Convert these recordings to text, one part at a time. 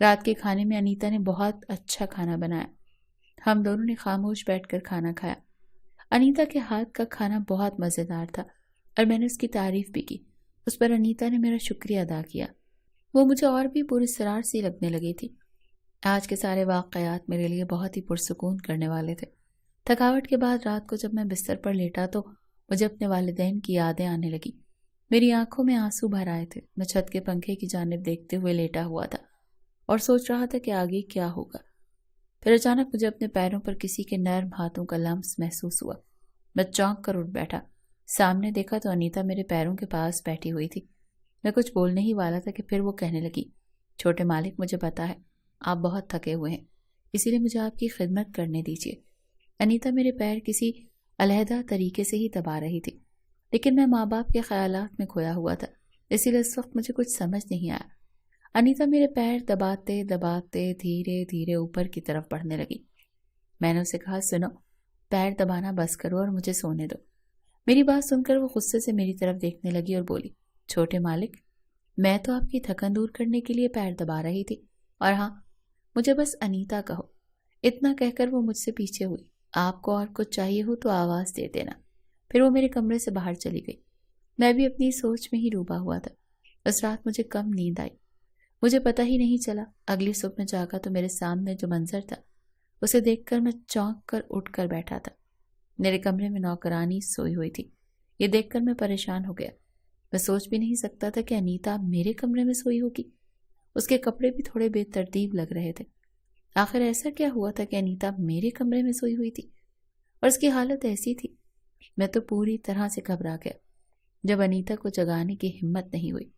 رات کے کھانے میں انیتا نے بہت اچھا کھانا بنایا۔ ہم دونوں نے خاموش بیٹھ کر کھانا کھایا۔ انیتا کے ہاتھ کا کھانا بہت مزیدار تھا اور میں نے اس کی تعریف بھی کی۔ اس پر انیتا نے میرا شکریہ ادا کیا۔ وہ مجھے اور بھی پراسرار سی لگنے لگی تھی۔ آج کے سارے واقعات میرے لیے بہت ہی پرسکون کرنے والے تھے۔ تھکاوٹ کے بعد رات کو جب میں بستر پر لیٹا تو مجھے اپنے والدین کی یادیں آنے لگی۔ میری آنکھوں میں آنسو بھر آئے تھے۔ میں چھت کے پنکھے کی جانب دیکھتے ہوئے لیٹا ہوا تھا اور سوچ رہا تھا کہ آگے کیا ہوگا۔ پھر اچانک مجھے اپنے پیروں پر کسی کے نرم ہاتھوں کا لمس محسوس ہوا۔ میں چونک کر اٹھ بیٹھا۔ سامنے دیکھا تو انیتا میرے پیروں کے پاس بیٹھی ہوئی تھی۔ میں کچھ بولنے ہی والا تھا کہ پھر وہ کہنے لگی، چھوٹے مالک، مجھے پتا ہے آپ بہت تھکے ہوئے ہیں، اسی لیے مجھے آپ کی خدمت کرنے دیجیے۔ انیتا میرے پیر کسی علیحدہ طریقے سے ہی دبا رہی تھی، لیکن میں ماں باپ کے خیالات میں کھویا ہوا تھا، اسی لیے اس وقت مجھے کچھ سمجھ نہیں آیا۔ انیتا میرے پیر دباتے دباتے دھیرے دھیرے اوپر کی طرف بڑھنے لگی۔ میں نے اسے کہا، سنو، پیر دبانا بس کرو اور مجھے سونے دو۔ میری بات سن کر وہ غصے سے میری طرف دیکھنے لگی اور بولی، چھوٹے مالک، میں تو آپ کی تھکن دور کرنے کے لیے پیر دبا رہی تھی، اور ہاں، مجھے بس انیتا کہو۔ اتنا کہہ کر وہ مجھ سے پیچھے ہوئی۔ آپ کو اور کچھ چاہیے ہو تو آواز دے دینا۔ پھر وہ میرے کمرے سے باہر چلی گئی۔ میں بھی اپنی سوچ میں ہی ڈوبا ہوا تھا۔ اس رات مجھے کم نیند آئی، مجھے پتہ ہی نہیں چلا۔ اگلی صبح میں جاگا تو میرے سامنے جو منظر تھا اسے دیکھ کر میں چونک کر اٹھ کر بیٹھا تھا۔ میرے کمرے میں نوکرانی سوئی ہوئی تھی۔ یہ دیکھ کر میں پریشان ہو گیا۔ میں سوچ بھی نہیں سکتا تھا کہ انیتا میرے کمرے میں سوئی ہوگی۔ اس کے کپڑے بھی تھوڑے بے ترتیب لگ رہے تھے۔ آخر ایسا کیا ہوا تھا کہ انیتا میرے کمرے میں سوئی ہوئی تھی؟ اور اس کی حالت ایسی تھی، میں تو پوری طرح سے گھبرا گیا۔ جب انیتا کو جگانے کی ہمت نہیں ہوئی،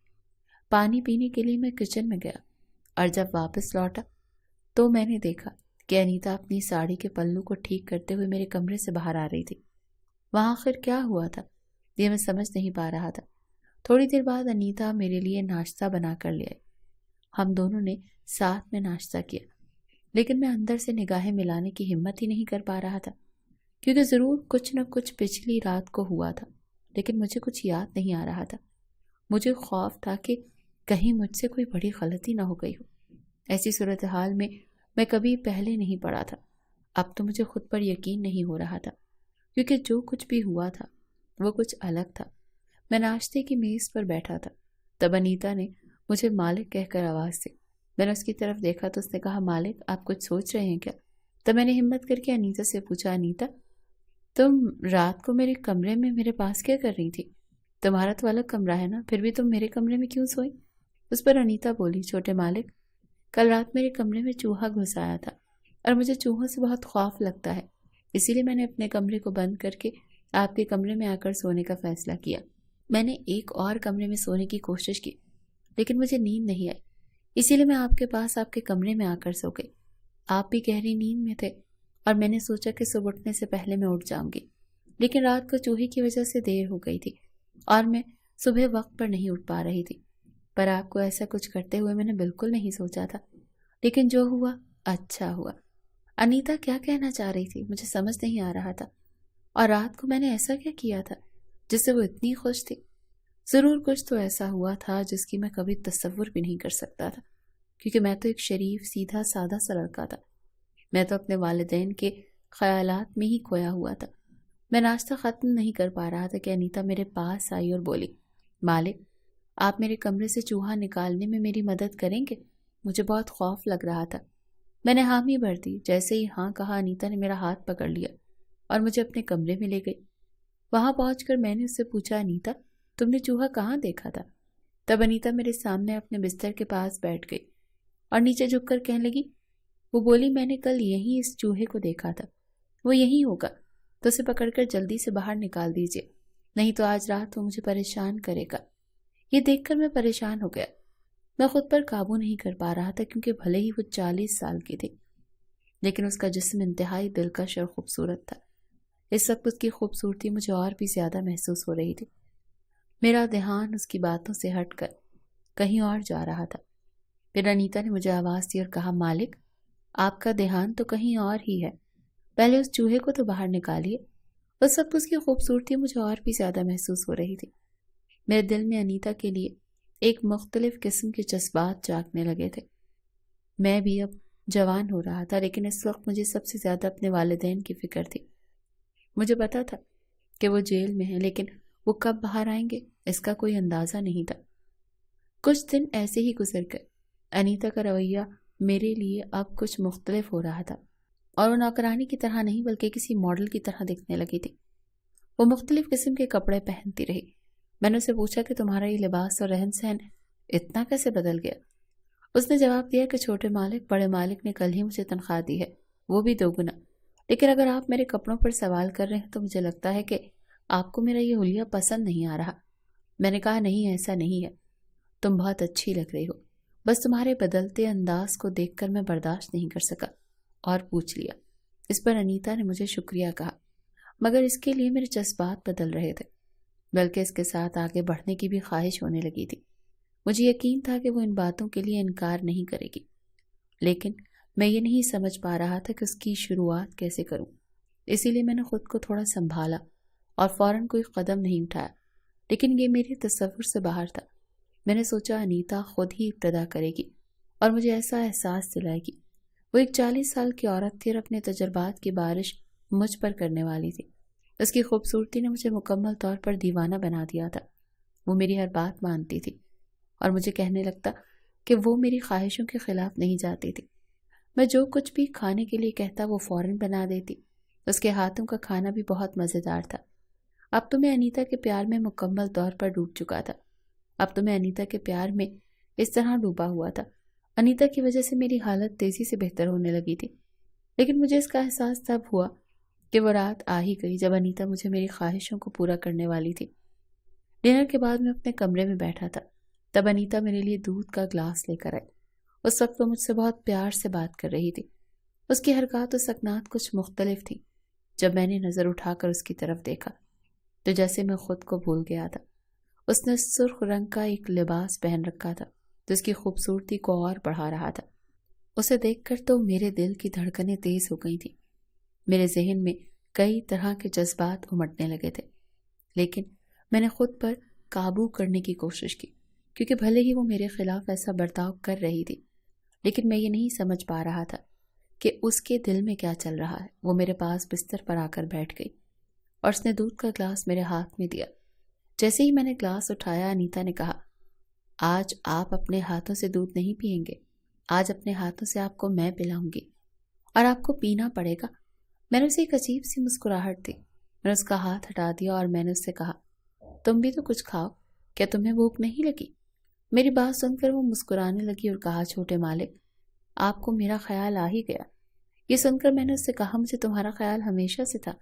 پانی پینے کے لیے میں کچن میں گیا، اور جب واپس لوٹا تو میں نے دیکھا کہ انیتا اپنی ساڑی کے پلو کو ٹھیک کرتے ہوئے میرے کمرے سے باہر آ رہی تھی۔ وہاں آخر کیا ہوا تھا یہ میں سمجھ نہیں پا رہا تھا۔ تھوڑی دیر بعد انیتا میرے لیے ناشتہ بنا کر لے آئی۔ ہم دونوں نے ساتھ میں ناشتہ کیا، لیکن میں اندر سے نگاہیں ملانے کی ہمت ہی نہیں کر پا رہا تھا، کیونکہ ضرور کچھ نہ کچھ پچھلی رات کو ہوا تھا، لیکن مجھے کچھ یاد نہیں آ رہا تھا۔ مجھے خوف تھا کہ کہیں مجھ سے کوئی بڑی غلطی نہ ہو گئی ہو۔ ایسی صورتحال میں کبھی پہلے نہیں پڑا تھا۔ اب تو مجھے خود پر یقین نہیں ہو رہا تھا، کیونکہ جو کچھ بھی ہوا تھا وہ کچھ الگ تھا۔ میں ناشتے کی میز پر بیٹھا تھا، تب انیتا نے مجھے مالک کہہ کر آواز دی۔ میں نے اس کی طرف دیکھا تو اس نے کہا، مالک، آپ کچھ سوچ رہے ہیں کیا؟ تب میں نے ہمت کر کے انیتا سے پوچھا، انیتا، تم رات کو میرے کمرے میں میرے پاس کیا کر رہی تھی؟ تمہارا تو الگ کمرہ ہے نا، پھر بھی تم میرے کمرے میں کیوں سوئی؟ اس پر انیتا بولی، چھوٹے مالک، کل رات میرے کمرے میں چوہا گھس آیا تھا، اور مجھے چوہوں سے بہت خوف لگتا ہے، اسی لیے میں نے اپنے کمرے کو بند کر کے آپ کے کمرے میں آ کر سونے کا فیصلہ کیا۔ میں نے ایک اور کمرے میں سونے کی کوشش کی، لیکن مجھے نیند نہیں آئی، اسی لیے میں آپ کے پاس آپ کے کمرے میں آ کر سو گئی۔ آپ بھی گہری نیند میں تھے، اور میں نے سوچا کہ صبح اٹھنے سے پہلے میں اٹھ جاؤں گی، لیکن رات کو چوہے کی وجہ سے دیر ہو گئی تھی، اور میں صبح وقت پر نہیں اٹھ پا رہی تھی۔ پر آپ کو ایسا کچھ کرتے ہوئے میں نے بالکل نہیں سوچا تھا، لیکن جو ہوا اچھا ہوا۔ انیتا کیا کہنا چاہ رہی تھی مجھے سمجھ نہیں آ رہا تھا، اور رات کو میں نے ایسا کیا کیا تھا جس سے وہ اتنی خوش تھی؟ ضرور کچھ تو ایسا ہوا تھا جس کی میں کبھی تصور بھی نہیں کر سکتا تھا، کیونکہ میں تو ایک شریف، سیدھا سادہ سا لڑکا تھا۔ میں تو اپنے والدین کے خیالات میں ہی کھویا ہوا تھا۔ میں ناشتہ ختم نہیں کر پا رہا تھا کہ انیتا میرے پاس آئی اور بولی، مالک، آپ میرے کمرے سے چوہا نکالنے میں میری مدد کریں گے؟ مجھے بہت خوف لگ رہا تھا۔ میں نے حامی بھر دی۔ جیسے ہی ہاں کہا، انیتا نے میرا ہاتھ پکڑ لیا اور مجھے اپنے کمرے میں لے گئی۔ وہاں پہنچ کر میں نے اس سے پوچھا، انیتا، تم نے چوہا کہاں دیکھا تھا؟ تب انیتا میرے سامنے اپنے بستر کے پاس بیٹھ گئی اور نیچے جھک کر کہنے لگی، وہ بولی، میں نے کل یہیں اس چوہے کو دیکھا تھا، وہ یہیں ہوگا، تو اسے پکڑ کر جلدی سے باہر نکال دیجیے، نہیں تو آج رات وہ مجھے پریشان کرے گا۔ یہ دیکھ کر میں پریشان ہو گیا۔ میں خود پر قابو نہیں کر پا رہا تھا، کیونکہ بھلے ہی وہ 40 سال کی تھی، لیکن اس کا جسم انتہائی دلکش اور خوبصورت تھا۔ اس وقت اس کی خوبصورتی مجھے اور بھی زیادہ محسوس ہو رہی تھی۔ میرا دھیان اس کی باتوں سے ہٹ کر کہیں اور جا رہا تھا۔ پھر انیتا نے مجھے آواز دی اور کہا، مالک، آپ کا دھیان تو کہیں اور ہی ہے، پہلے اس چوہے کو تو باہر نکالیے۔ اس وقت اس کی خوبصورتی مجھے اور بھی زیادہ محسوس ہو رہی تھی۔ میرے دل میں انیتا کے لیے ایک مختلف قسم کے جذبات جاگنے لگے تھے۔ میں بھی اب جوان ہو رہا تھا، لیکن اس وقت مجھے سب سے زیادہ اپنے والدین کی فکر تھی۔ مجھے پتا تھا کہ وہ جیل میں ہیں، لیکن وہ کب باہر آئیں گے اس کا کوئی اندازہ نہیں تھا۔ کچھ دن ایسے ہی گزر گئے۔ انیتا کا رویہ میرے لیے اب کچھ مختلف ہو رہا تھا، اور وہ نوکرانی کی طرح نہیں بلکہ کسی ماڈل کی طرح دکھنے لگی تھی۔ وہ مختلف قسم کے کپڑے پہنتی رہی۔ میں نے اسے پوچھا کہ تمہارا یہ لباس اور رہن سہن اتنا کیسے بدل گیا؟ اس نے جواب دیا کہ چھوٹے مالک بڑے مالک نے کل ہی مجھے تنخواہ دی ہے، وہ بھی 2 گنا۔ لیکن اگر آپ میرے کپڑوں پر سوال کر رہے ہیں تو مجھے لگتا ہے کہ آپ کو میرا یہ حلیہ پسند نہیں آ رہا۔ میں نے کہا نہیں، ایسا نہیں ہے، تم بہت اچھی لگ رہی ہو، بس تمہارے بدلتے انداز کو دیکھ کر میں برداشت نہیں کر سکا اور پوچھ لیا۔ اس پر انیتا نے مجھے شکریہ کہا، مگر اس کے لیے میرے جذبات بدل رہے تھے، بلکہ اس کے ساتھ آگے بڑھنے کی بھی خواہش ہونے لگی تھی۔ مجھے یقین تھا کہ وہ ان باتوں کے لیے انکار نہیں کرے گی، لیکن میں یہ نہیں سمجھ پا رہا تھا کہ اس کی شروعات کیسے کروں۔ اسی لیے میں نے خود کو تھوڑا سنبھالا اور فوراً کوئی قدم نہیں اٹھایا، لیکن یہ میرے تصور سے باہر تھا۔ میں نے سوچا انیتا خود ہی ابتدا کرے گی اور مجھے ایسا احساس دلائے گی۔ وہ ایک 40 سال کی عورت تھی اور اپنے تجربات کی بارش مجھ پر کرنے والی تھی۔ اس کی خوبصورتی نے مجھے مکمل طور پر دیوانہ بنا دیا تھا۔ وہ میری ہر بات مانتی تھی اور مجھے کہنے لگتا کہ وہ میری خواہشوں کے خلاف نہیں جاتی تھی۔ میں جو کچھ بھی کھانے کے لیے کہتا وہ فوراً بنا دیتی۔ اس کے ہاتھوں کا کھانا بھی بہت مزیدار تھا۔ اب تو میں انیتا کے پیار میں مکمل طور پر ڈوب چکا تھا۔ اب تو میں انیتا کے پیار میں اس طرح ڈوبا ہوا تھا۔ انیتا کی وجہ سے میری حالت تیزی سے بہتر ہونے لگی تھی، لیکن مجھے اس کا احساس تب ہوا کہ وہ رات آ ہی گئی جب انیتا مجھے میری خواہشوں کو پورا کرنے والی تھی۔ ڈنر کے بعد میں اپنے کمرے میں بیٹھا تھا، تب انیتا میرے لیے دودھ کا گلاس لے کر آئی۔ اس وقت وہ مجھ سے بہت پیار سے بات کر رہی تھی۔ اس کی حرکات و سکنات کچھ مختلف تھی۔ جب میں نے نظر اٹھا کر اس کی طرف دیکھا تو جیسے میں خود کو بھول گیا تھا۔ اس نے سرخ رنگ کا ایک لباس پہن رکھا تھا جو اس کی خوبصورتی کو اور بڑھا رہا تھا۔ اسے دیکھ کر تو میرے دل کی دھڑکنیں تیز ہو گئی تھیں۔ میرے ذہن میں کئی طرح کے جذبات امٹنے لگے تھے، لیکن میں نے خود پر قابو کرنے کی کوشش کی، کیونکہ بھلے ہی وہ میرے خلاف ایسا برتاؤ کر رہی تھی، لیکن میں یہ نہیں سمجھ پا رہا تھا کہ اس کے دل میں کیا چل رہا ہے۔ وہ میرے پاس بستر پر آ کر بیٹھ گئی اور اس نے دودھ کا گلاس میرے ہاتھ میں دیا۔ جیسے ہی میں نے گلاس اٹھایا، انیتا نے کہا، آج آپ اپنے ہاتھوں سے دودھ نہیں پئیں گے، آج اپنے ہاتھوں سے آپ کو میں پلاؤں گی اور آپ کو پینا پڑے گا۔ میں نے اسے ایک عجیب سی مسکراہٹ دی۔ میں نے اس کا ہاتھ ہٹا دیا اور میں نے اس سے کہا، تم بھی تو کچھ کھاؤ، کیا تمہیں بھوک نہیں لگی؟ میری بات سن کر وہ مسکرانے لگی اور کہا، چھوٹے مالک، آپ کو میرا خیال آ ہی گیا۔ یہ سن کر میں نے اس سے کہا، مجھے تمہارا خیال ہمیشہ سے تھا،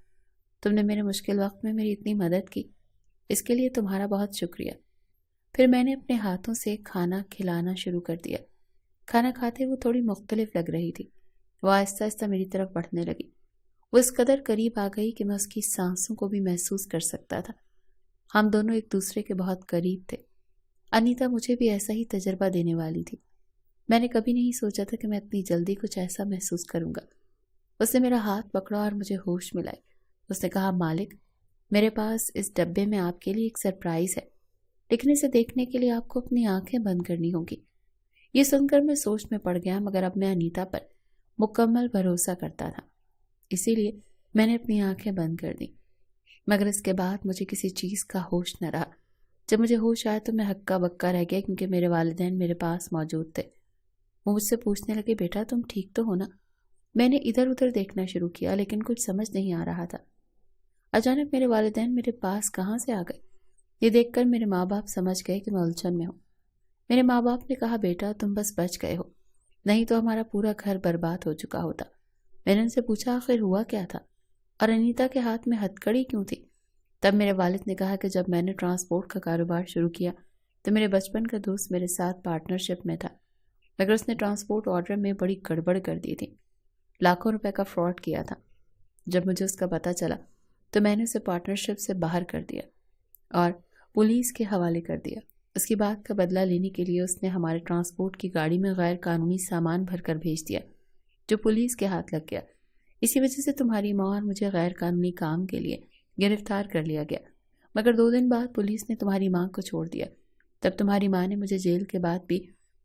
تم نے میرے مشکل وقت میں میری اتنی مدد کی، اس کے لیے تمہارا بہت شکریہ۔ پھر میں نے اپنے ہاتھوں سے کھانا کھلانا شروع کر دیا۔ کھانا کھاتے وہ تھوڑی مختلف لگ رہی تھی۔ وہ آہستہ آہستہ میری طرف بڑھنے لگی۔ وہ اس قدر قریب آ گئی کہ میں اس کی سانسوں کو بھی محسوس کر سکتا تھا۔ ہم دونوں ایک دوسرے کے بہت قریب تھے۔ انیتا مجھے بھی ایسا ہی تجربہ دینے والی تھی۔ میں نے کبھی نہیں سوچا تھا کہ میں اتنی جلدی کچھ ایسا محسوس کروں گا۔ اس نے میرا ہاتھ پکڑا اور مجھے ہوش ملائے۔ اس نے کہا، مالک، میرے پاس اس ڈبے میں آپ کے لیے ایک سرپرائز ہے، لیکن اسے دیکھنے کے لیے آپ کو اپنی آنکھیں بند کرنی ہوگی۔ یہ سن کر میں سوچ میں پڑ گیا، مگر اب میں انیتا پر مکمل بھروسہ کرتا تھا، اسی لیے میں نے اپنی آنکھیں بند کر دی۔ مگر اس کے بعد مجھے کسی چیز کا ہوش نہ رہا۔ جب مجھے ہوش آیا تو میں ہکا بکا رہ گیا، کیونکہ میرے والدین میرے پاس موجود تھے۔ وہ مجھ سے پوچھنے لگے، بیٹا تم ٹھیک تو ہو نا؟ میں نے ادھر ادھر دیکھنا شروع کیا، لیکن کچھ سمجھ نہیں آ رہا تھا۔ اچانک میرے والدین میرے پاس کہاں سے آ گئے؟ یہ دیکھ کر میرے ماں باپ سمجھ گئے کہ میں الجھن میں ہوں۔ میرے ماں باپ نے کہا، بیٹا تم بس بچ گئے ہو، نہیں تو ہمارا پورا گھر برباد ہو چکا ہوتا۔ میں نے ان سے پوچھا، آخر ہوا کیا تھا اور انیتا کے ہاتھ میں ہتھکڑی کیوں تھی؟ تب میرے والد نے کہا کہ جب میں نے ٹرانسپورٹ کا کاروبار شروع کیا تو میرے بچپن کا دوست میرے ساتھ پارٹنرشپ میں تھا، مگر اس نے ٹرانسپورٹ آرڈر میں بڑی گڑبڑ کر دی تھی، لاکھوں روپے کا فراڈ کیا تھا۔ جب مجھے اس کا پتہ چلا تو میں نے اسے پارٹنرشپ سے باہر کر دیا اور پولیس کے حوالے کر دیا۔ اس کی بات کا بدلہ لینے کے لیے اس نے ہمارے ٹرانسپورٹ کی گاڑی میں غیر قانونی سامان بھر کر بھیج دیا، جو پولیس کے ہاتھ لگ گیا۔ اسی وجہ سے تمہاری ماں اور مجھے غیر قانونی کام کے لیے گرفتار کر لیا گیا، مگر 2 دن بعد پولیس نے تمہاری ماں کو چھوڑ دیا۔ تب تمہاری ماں نے مجھے جیل کے بعد بھی